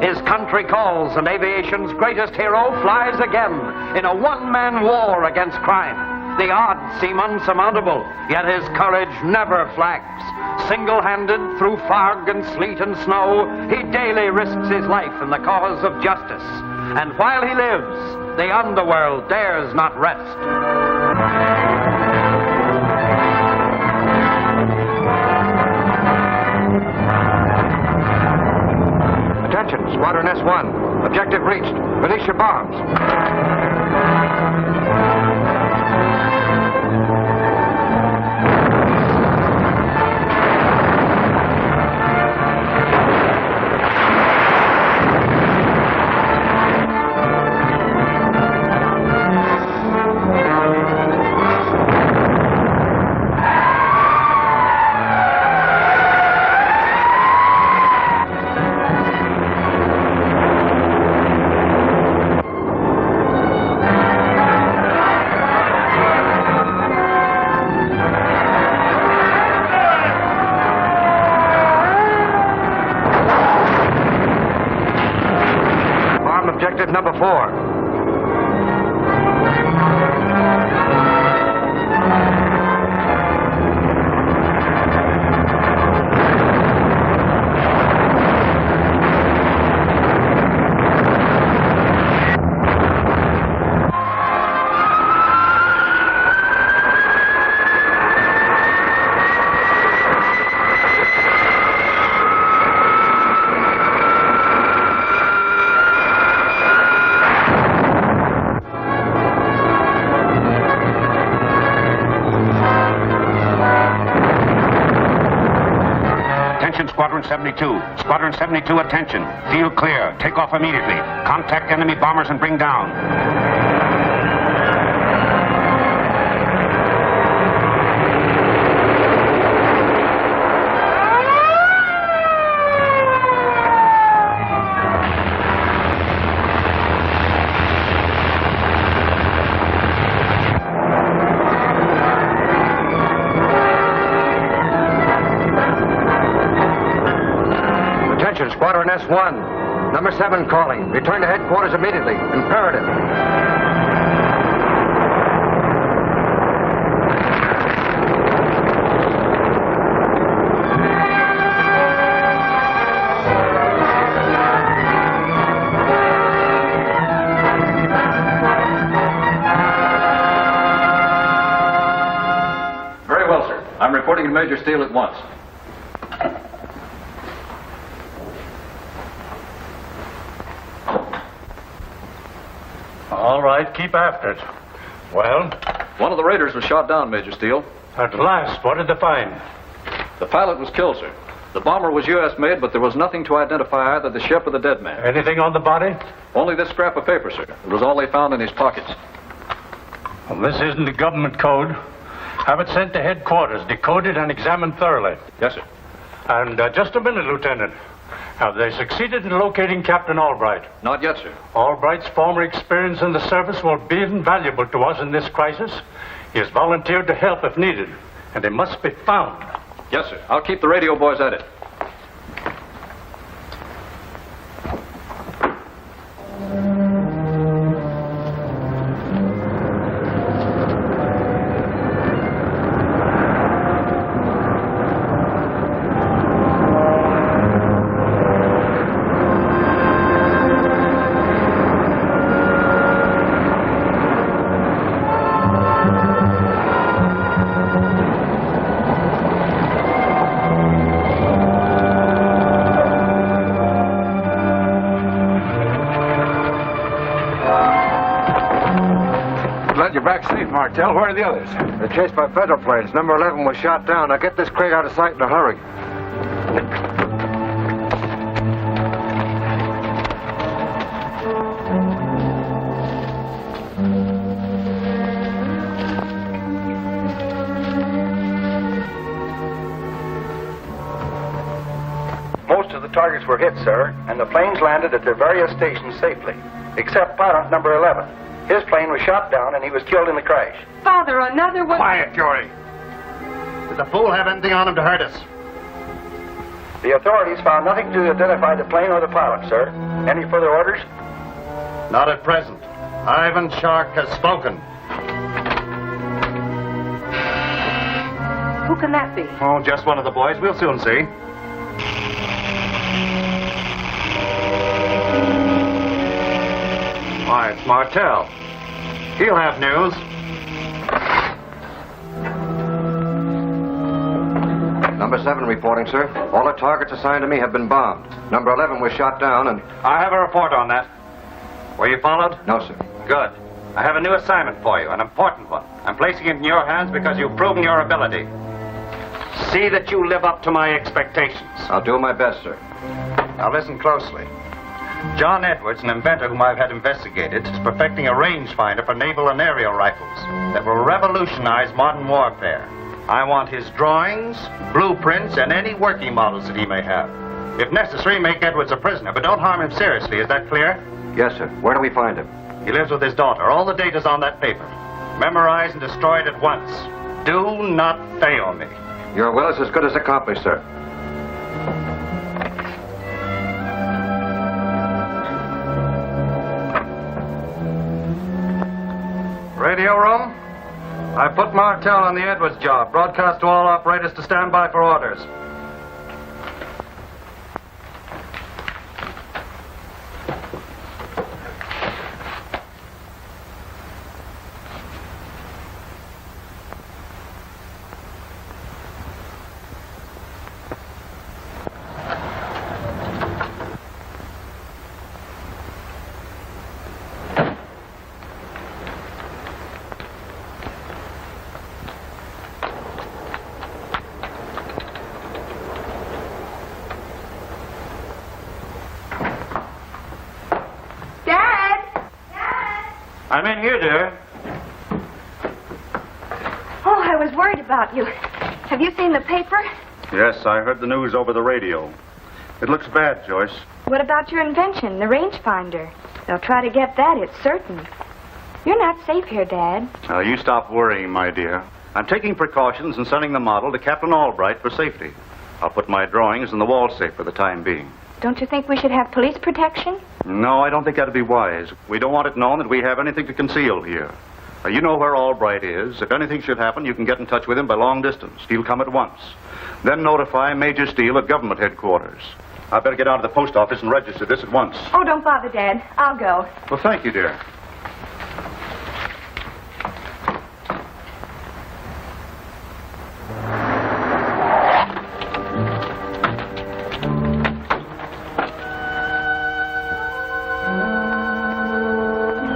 His country calls, and aviation's greatest hero flies again in a one-man war against crime. The odds seem unsurmountable, yet his courage never flags. Single-handed through fog and sleet and snow, he daily risks his life in the cause of justice. And while he lives, the underworld dares not rest. Attention, Squadron S1. Objective reached. Release your bombs. Objective number 4. Squadron 72. Squadron 72, attention. Field clear. Take off immediately. Contact enemy bombers and bring down. Squadron S1. Number 7 calling. Return to headquarters immediately. Imperative. Very well, sir. I'm reporting to Major Steele at once. All right, keep after it. Well? One of the raiders was shot down, Major Steele. At last, what did they find? The pilot was killed, sir. The bomber was U.S. made, but there was nothing to identify either the ship or the dead man. Anything on the body? Only this scrap of paper, sir. It was all they found in his pockets. Well, this isn't a government code. Have it sent to headquarters, decoded and examined thoroughly. Yes, sir. And just a minute, Lieutenant. Have they succeeded in locating Captain Albright? Not yet, sir. Albright's former experience in the service will be invaluable to us in this crisis. He has volunteered to help if needed, and he must be found. Yes, sir. I'll keep the radio boys at it. You're back safe, Martel. Where are the others? They're chased by federal planes. Number 11 was shot down. Now get this crate out of sight in a hurry. Most of the targets were hit, sir, and the planes landed at their various stations safely, except pilot number 11. His plane was shot down, and he was killed in the crash. Father, another one... Quiet, Jory. Did the fool have anything on him to hurt us? The authorities found nothing to identify the plane or the pilot, sir. Any further orders? Not at present. Ivan Shark has spoken. Who can that be? Oh, just one of the boys. We'll soon see. Why, it's Martell. He'll have news. Number 7 reporting, sir. All the targets assigned to me have been bombed. Number 11 was shot down and... I have a report on that. Were you followed? No, sir. Good. I have a new assignment for you, an important one. I'm placing it in your hands because you've proven your ability. See that you live up to my expectations. I'll do my best, sir. Now listen closely. John Edwards, an inventor whom I've had investigated, is perfecting a rangefinder for naval and aerial rifles that will revolutionize modern warfare. I want his drawings, blueprints, and any working models that he may have. If necessary, make Edwards a prisoner, but don't harm him seriously. Is that clear? Yes, sir. Where do we find him? He lives with his daughter. All the data's on that paper. Memorize and destroy it at once. Do not fail me. Your will is as good as accomplished, sir. Radio room? I put Martell on the Edwards job. Broadcast to all operators to stand by for orders. I'm in here, dear. Oh, I was worried about you. Have you seen the paper? Yes, I heard the news over the radio. It looks bad, Joyce. What about your invention, the rangefinder? They'll try to get that, it's certain. You're not safe here, Dad. Now, you stop worrying, my dear. I'm taking precautions and sending the model to Captain Albright for safety. I'll put my drawings in the wall safe for the time being. Don't you think we should have police protection? No, I don't think that'd be wise. We don't want it known that we have anything to conceal here. You know where Albright is. If anything should happen, you can get in touch with him by long distance. He'll come at once. Then notify Major Steele at government headquarters. I better get out of the post office and register this at once. Oh, don't bother, Dad. I'll go. Well, thank you, dear.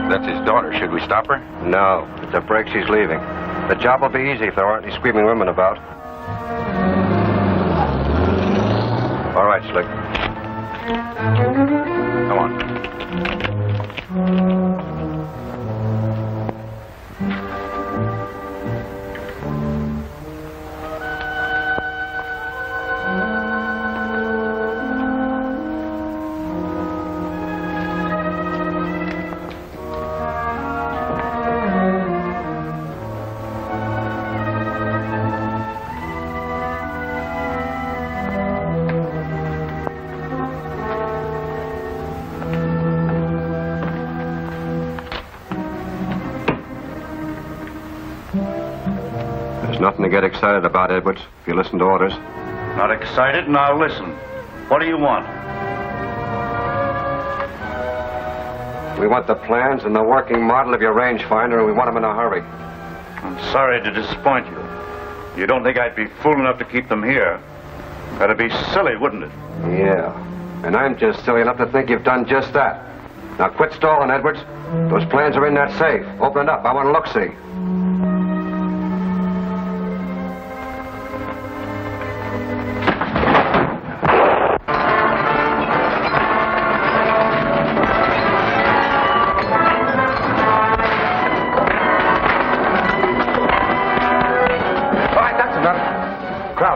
That's his daughter. Should we stop her? No. It's a break. She's leaving. The job will be easy if there aren't any screaming women about. All right, Slick. Come on. Nothing to get excited about, Edwards, if you listen to orders. Not excited, and I'll listen. What do you want? We want the plans and the working model of your rangefinder, and we want them in a hurry. I'm sorry to disappoint you. You don't think I'd be fool enough to keep them here? That'd be silly, wouldn't it? Yeah, and I'm just silly enough to think you've done just that. Now quit stalling, Edwards. Those plans are in that safe. Open it up. I want to look-see.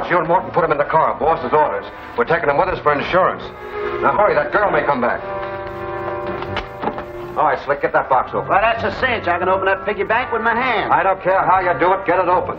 You and Morton put him in the car. Boss's orders. We're taking him with us for insurance. Now hurry, that girl may come back. All right, Slick, get that box open. Well, that's a cinch. I can open that piggy bank with my hand. I don't care how you do it. Get it open.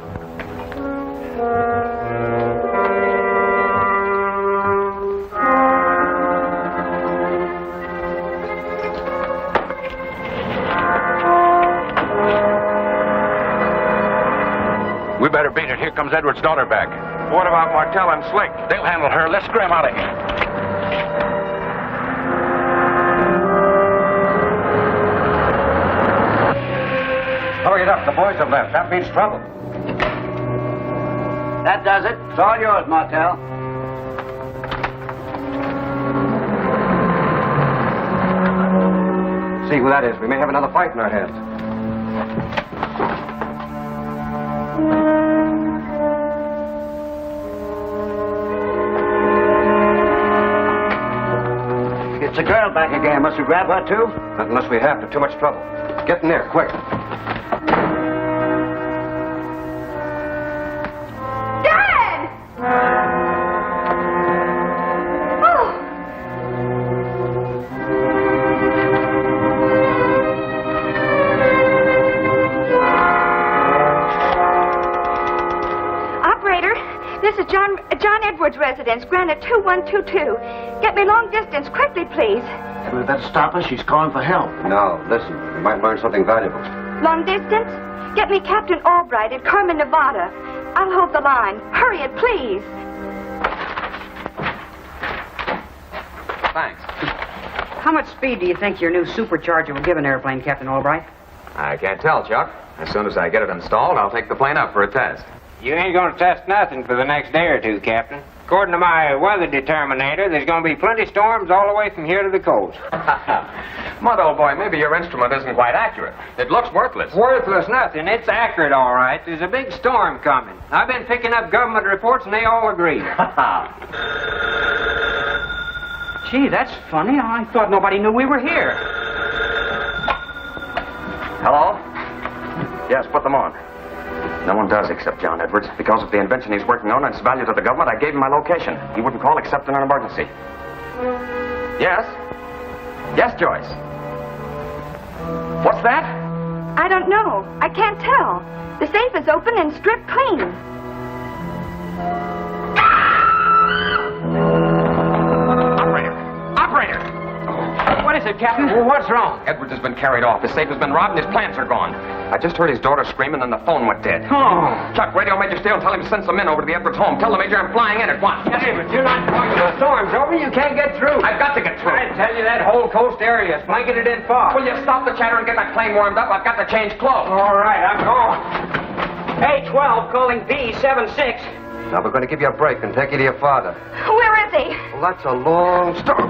better beat it. Here comes Edward's daughter back. What about Martell and Slick? They'll handle her. Let's scram out of here. Hurry it up. The boys have left. That means trouble. That does it. It's all yours, Martell. See who that is. We may have another fight in our hands. It's a girl back again. Must we grab her, too? Not unless we have to. Too much trouble. Get in there, quick. Dad! Oh! Operator, this is John Edwards' residence, Granite 2122. Get me long distance, quickly, please. We better stop her. She's calling for help. No, listen. We might learn something valuable. Long distance? Get me Captain Albright at Carmen, Nevada. I'll hold the line. Hurry it, please. Thanks. How much speed do you think your new supercharger will give an airplane, Captain Albright? I can't tell, Chuck. As soon as I get it installed, I'll take the plane up for a test. You ain't gonna test nothing for the next day or two, Captain. According to my weather determinator, there's gonna be plenty storms all the way from here to the coast. Mudd, old boy, maybe your instrument isn't quite accurate. It looks worthless. Worthless nothing. It's accurate, all right. There's a big storm coming. I've been picking up government reports, and they all agree. Gee, that's funny. I thought nobody knew we were here. Hello? Yes, put them on. No one does except John Edwards. Because of the invention he's working on and its value to the government, I gave him my location. He wouldn't call except in an emergency. Yes? Yes, Joyce. What's that? I don't know. I can't tell. The safe is open and stripped clean. Operator! What is it, Captain? Well, what's wrong? Edwards has been carried off. His safe has been robbed and his plans are gone. I just heard his daughter scream and then the phone went dead. Oh. Chuck, radio Major Steele and tell him to send some men over to the Edwards home. Tell the Major I'm flying in at once. Hey, but you're not going to the storm's over. You can't get through. I've got to get through. I tell you, that whole coast area is blanketed in fog. Will you stop the chatter and get that plane warmed up? I've got to change clothes. All right, I'm going. A12 calling P76. Now, we're going to give you a break and take you to your father. Where is he? Well, that's a long story.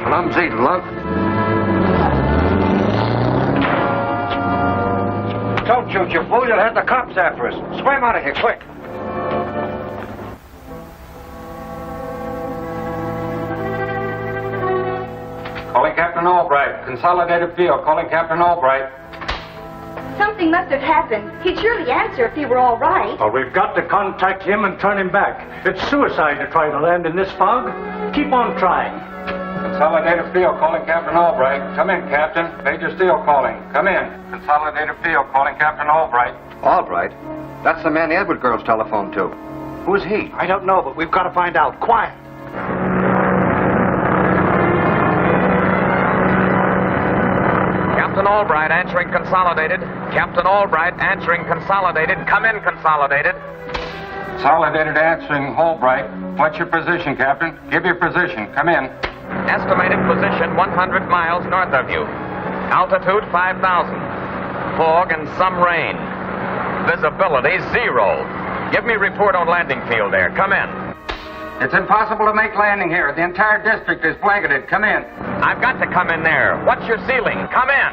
Clumsy lug. Don't shoot, you fool. You'll have the cops after us. Swim out of here, quick. Calling Captain Albright. Consolidated field. Calling Captain Albright. Something must have happened. He'd surely answer if he were all right. Well, we've got to contact him and turn him back. It's suicide to try to land in this fog. Keep on trying. Consolidated field. Calling Captain Albright. Come in, Captain. Major Steele calling. Come in. Consolidated field. Calling Captain Albright. Albright? That's the man the Edward girls telephoned to. Who is he? I don't know, but we've got to find out. Quiet. Captain Albright answering Consolidated. Captain Albright answering Consolidated. Come in, Consolidated. Consolidated answering Albright. What's your position, Captain? Give your position. Come in. Estimated position 100 miles north of you. Altitude 5,000. Fog and some rain. Visibility 0. Give me report on landing field there. Come in. It's impossible to make landing here. The entire district is blanketed. Come in. I've got to come in there. What's your ceiling? Come in.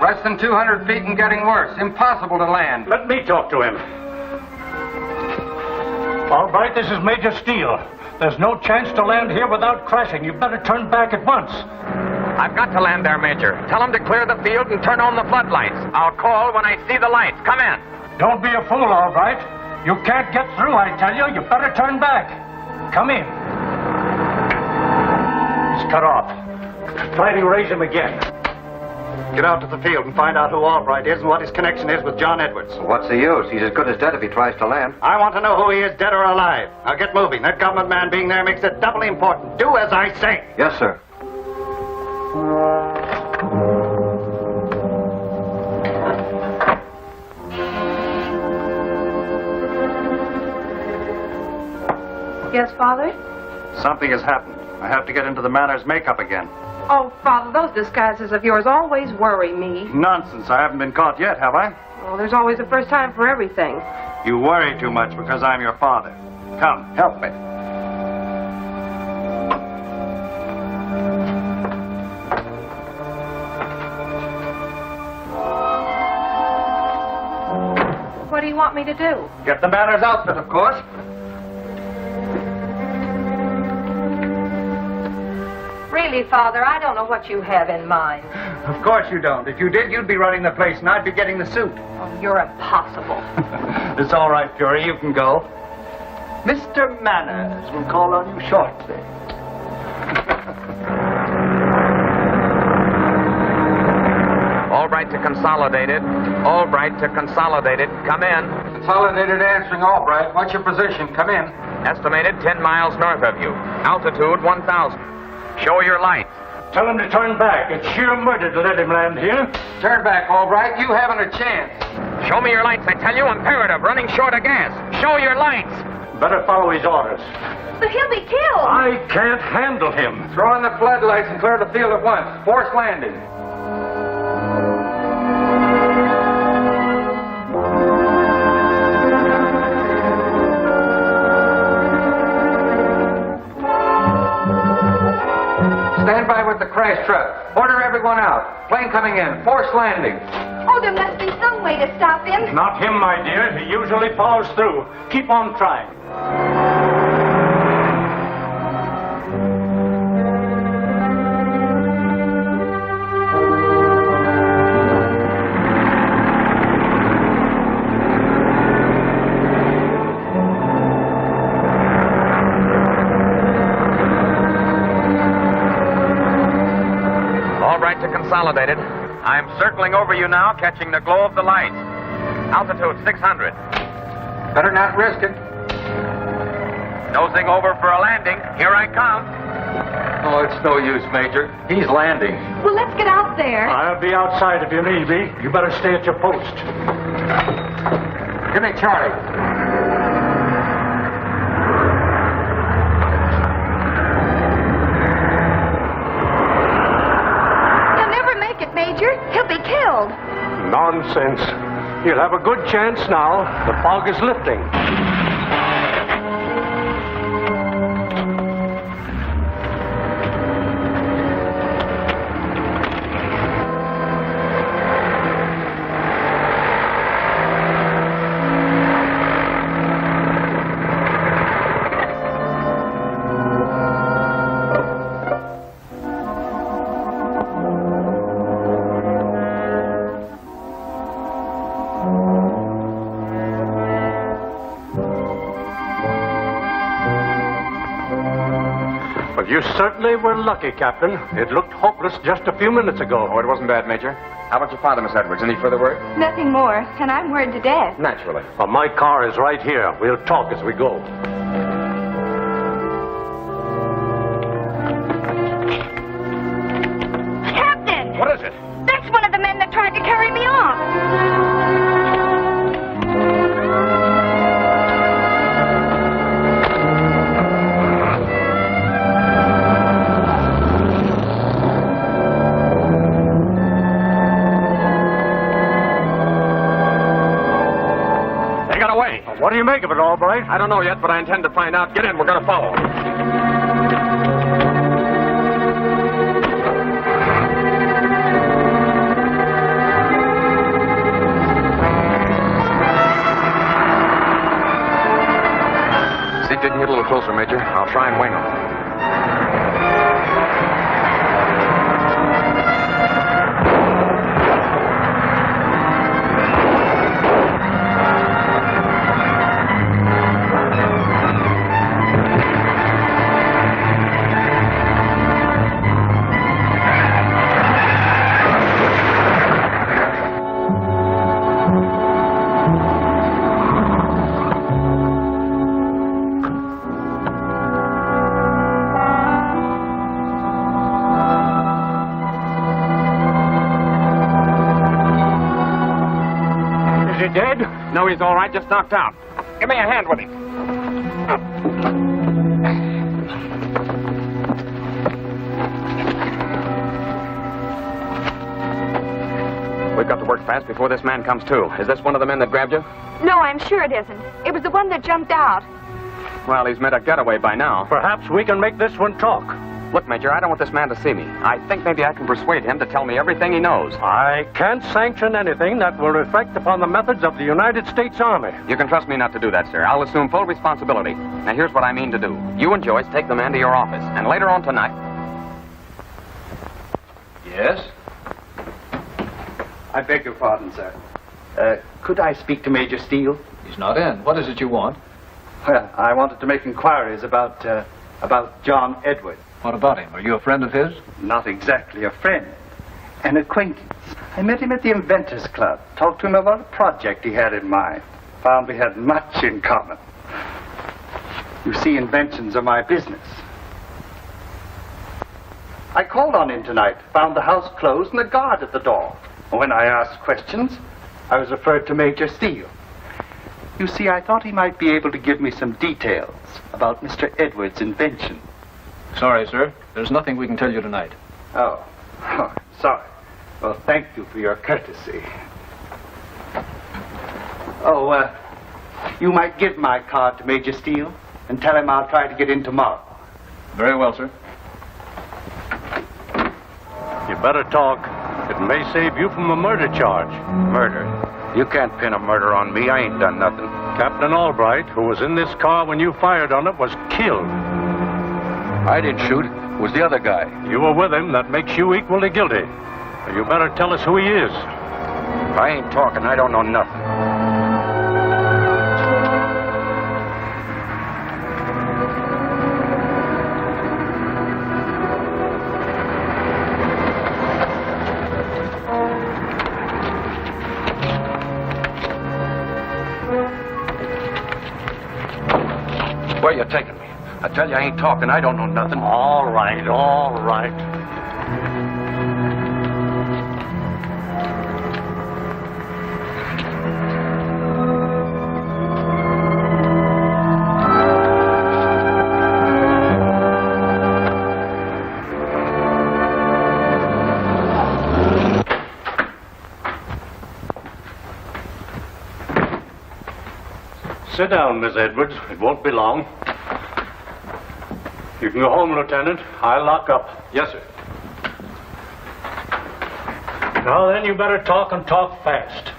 Less than 200 feet and getting worse. Impossible to land. Let me talk to him. All right, this is Major Steele. There's no chance to land here without crashing. You better turn back at once. I've got to land there, Major. Tell them to clear the field and turn on the floodlights. I'll call when I see the lights. Come in. Don't be a fool, all right. You can't get through, I tell you. You better turn back. Come in. He's cut off. Try to raise him again. Get out to the field and find out who Albright is and what his connection is with John Edwards. What's the use? He's as good as dead if he tries to land. I want to know who he is, dead or alive. Now get moving. That government man being there makes it doubly important. Do as I say. Yes, sir. Yes, Father? Something has happened. I have to get into the manor's makeup again. Oh, Father, those disguises of yours always worry me. Nonsense. I haven't been caught yet, have I? Oh, there's always a first time for everything. You worry too much because I'm your father. Come, help me. What do you want me to do? Get the manor's outfit, of course. Really, Father, I don't know what you have in mind. Of course you don't. If you did, you'd be running the place and I'd be getting the suit. Oh, you're impossible. It's all right, Fury. You can go. Mr. Manners will call on you shortly. Albright to Consolidated. Albright to Consolidated. Come in. Consolidated answering Albright. What's your position? Come in. Estimated 10 miles north of you. Altitude 1,000. Show your lights. Tell him to turn back. It's sheer murder to let him land here. Turn back, Albright. You haven't a chance. Show me your lights, I tell you. Imperative. Running short of gas. Show your lights. Better follow his orders. But he'll be killed. I can't handle him. Throw in the floodlights and clear the field at once. Force landing. Stand by with the crash truck. Order everyone out. Plane coming in. Force landing. Oh, there must be some way to stop him. Not him, my dear. He usually plows through. Keep on trying. Albright to Consolidated. I'm circling over you now, catching the glow of the lights. Altitude 600. Better not risk it. Nosing over for a landing. Here I come. Oh, it's no use, Major. He's landing. Well, let's get out there. I'll be outside if you need me. You better stay at your post. Give me Charlie. He'll never make it, Major. He'll be killed. Nonsense. You'll have a good chance now. The fog is lifting. You certainly were lucky, Captain. It looked hopeless just a few minutes ago. Oh, it wasn't bad, Major. How about your father, Miss Edwards? Any further word? Nothing more, and I'm worried to death. Naturally. Well, my car is right here. We'll talk as we go. Captain! What is it? That's one of the men that tried to carry me off. What do you make of it, Albright? I don't know yet, but I intend to find out. Get in. We're going to follow. See if you can get a little closer, Major. I'll try and wing them. he dead? No, he's all right, just knocked out. Give me a hand with him. We've got to work fast before this man comes to. Is this one of the men that grabbed you? No, I'm sure it isn't. It was the one that jumped out. Well, he's made a getaway by now. Perhaps we can make this one talk. Look, Major, I don't want this man to see me. I think maybe I can persuade him to tell me everything he knows. I can't sanction anything that will reflect upon the methods of the United States Army. You can trust me not to do that, sir. I'll assume full responsibility. Now, here's what I mean to do. You and Joyce take the man to your office, and later on tonight... Yes? I beg your pardon, sir. Could I speak to Major Steele? He's not in. What is it you want? Well, I wanted to make inquiries about John Edwards. What about him? Are you a friend of his? Not exactly a friend. An acquaintance. I met him at the Inventors Club. Talked to him about a project he had in mind. Found we had much in common. You see, inventions are my business. I called on him tonight. Found the house closed and a guard at the door. When I asked questions, I was referred to Major Steele. You see, I thought he might be able to give me some details about Mr. Edwards' invention. Sorry, sir. There's nothing we can tell you tonight. Oh, sorry. Well, thank you for your courtesy. Oh, you might give my card to Major Steele and tell him I'll try to get in tomorrow. Very well, sir. You better talk. It may save you from a murder charge. Murder? You can't pin a murder on me. I ain't done nothing. Captain Albright, who was in this car when you fired on it, was killed. I didn't shoot. It was the other guy. You were with him. That makes you equally guilty. You better tell us who he is. I ain't talking. I don't know nothing. Where you taking me? I tell you, I ain't talking. I don't know nothing. All right, all right. Sit down, Miss Edwards. It won't be long. You can go home, Lieutenant. I'll lock up. Yes, sir. Now then, you better talk and talk fast.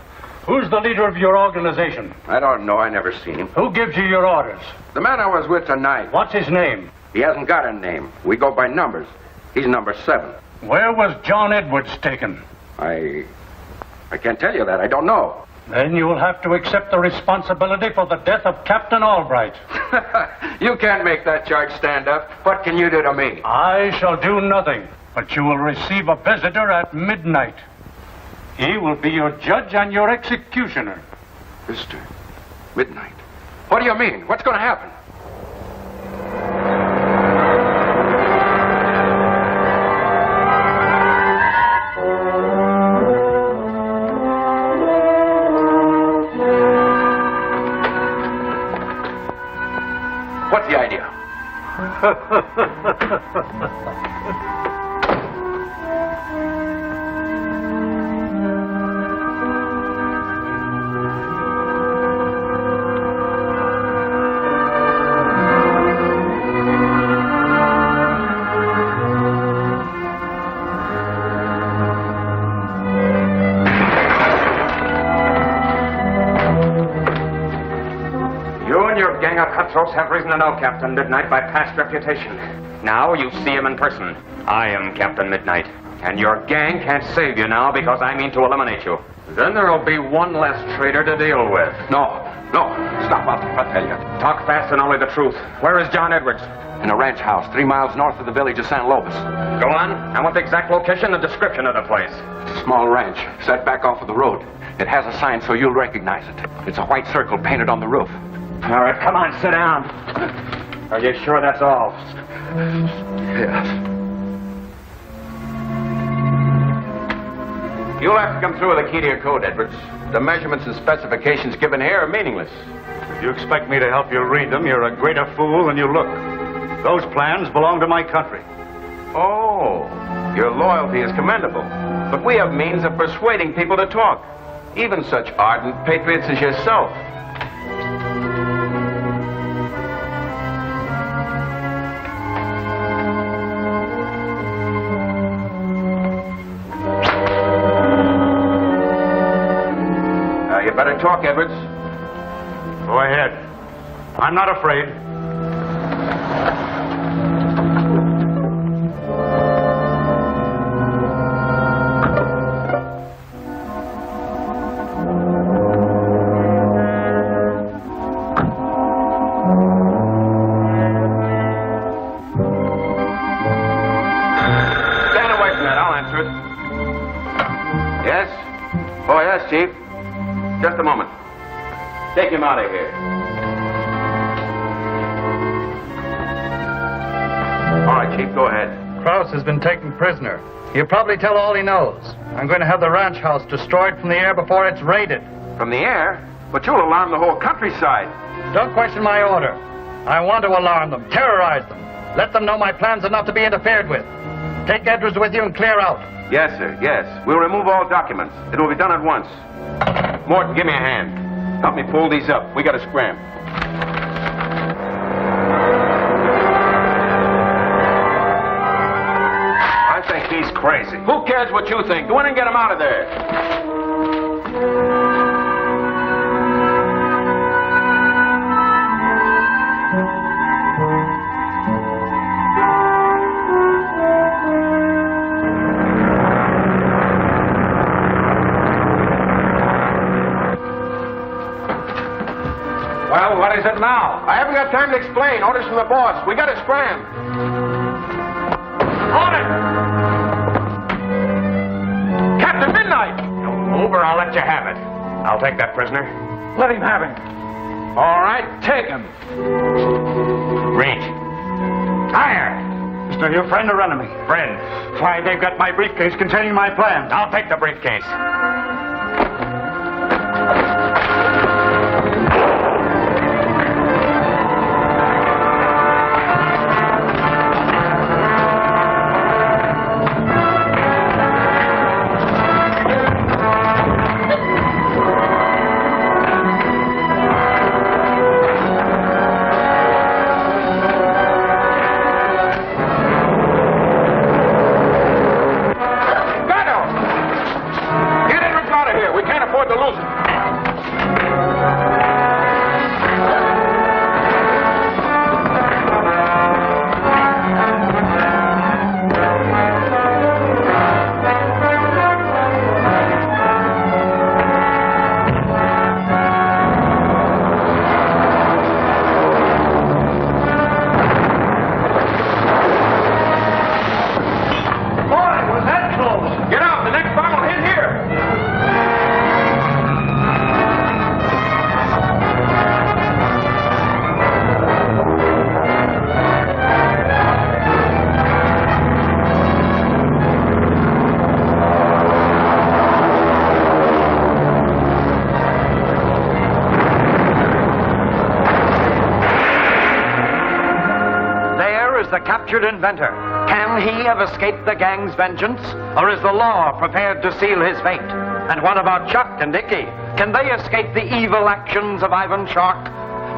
Who's the leader of your organization? I don't know. I never seen him. Who gives you your orders? The man I was with tonight. What's his name? He hasn't got a name. We go by numbers. He's number 7. Where was John Edwards taken? I can't tell you that. I don't know. Then you will have to accept the responsibility for the death of Captain Albright. You can't make that charge stand up. What can you do to me? I shall do nothing, but you will receive a visitor at midnight. He will be your judge and your executioner. Visitor? Midnight? What do you mean? What's going to happen? What's the idea? Cutthroats have reason to know Captain Midnight by past reputation. Now you see him in person. I am Captain Midnight, and your gang can't save you now because I mean to eliminate you. Then there'll be one less traitor to deal with. No, stop up, I'll tell you. Talk fast and only the truth. Where is John Edwards? In a ranch house 3 miles north of the village of San Lobos. Go on. I want the exact location and description of the place. It's a small ranch, set back off of the road. It has a sign so you'll recognize it. It's a white circle painted on the roof. All right, come on, sit down. Are you sure that's all? Yes. You'll have to come through with a key to your code, Edwards. The measurements and specifications given here are meaningless. If you expect me to help you read them, you're a greater fool than you look. Those plans belong to my country. Oh, your loyalty is commendable. But we have means of persuading people to talk. Even such ardent patriots as yourself. You better talk, Edwards. Go ahead. I'm not afraid. Stand away from that. I'll answer it. Yes? Oh, yes, Chief. Just a moment. Take him out of here. All right, Chief, go ahead. Krause has been taken prisoner. He'll probably tell all he knows. I'm going to have the ranch house destroyed from the air before it's raided. From the air? But you'll alarm the whole countryside. Don't question my order. I want to alarm them, terrorize them. Let them know my plans are not to be interfered with. Take Edwards with you and clear out. Yes, sir, yes. We'll remove all documents. It will be done at once. Morton, give me a hand. Help me pull these up. We gotta scram. I think he's crazy. Who cares what you think? Go in and get him out of there. Well, what is it now? I haven't got time to explain. Orders from the boss. We gotta scram. Hold it! Captain Midnight! Move or I'll let you have it. I'll take that prisoner. Let him have him. All right, take him. Reach. Fire! Is there your friend or enemy? Friend. Why, they've got my briefcase containing my plans. I'll take the briefcase. The captured inventor. Can he have escaped the gang's vengeance? Or is the law prepared to seal his fate? And what about Chuck and Icky? Can they escape the evil actions of Ivan Shark?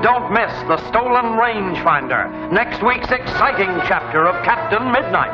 Don't miss the stolen rangefinder, next week's exciting chapter of Captain Midnight.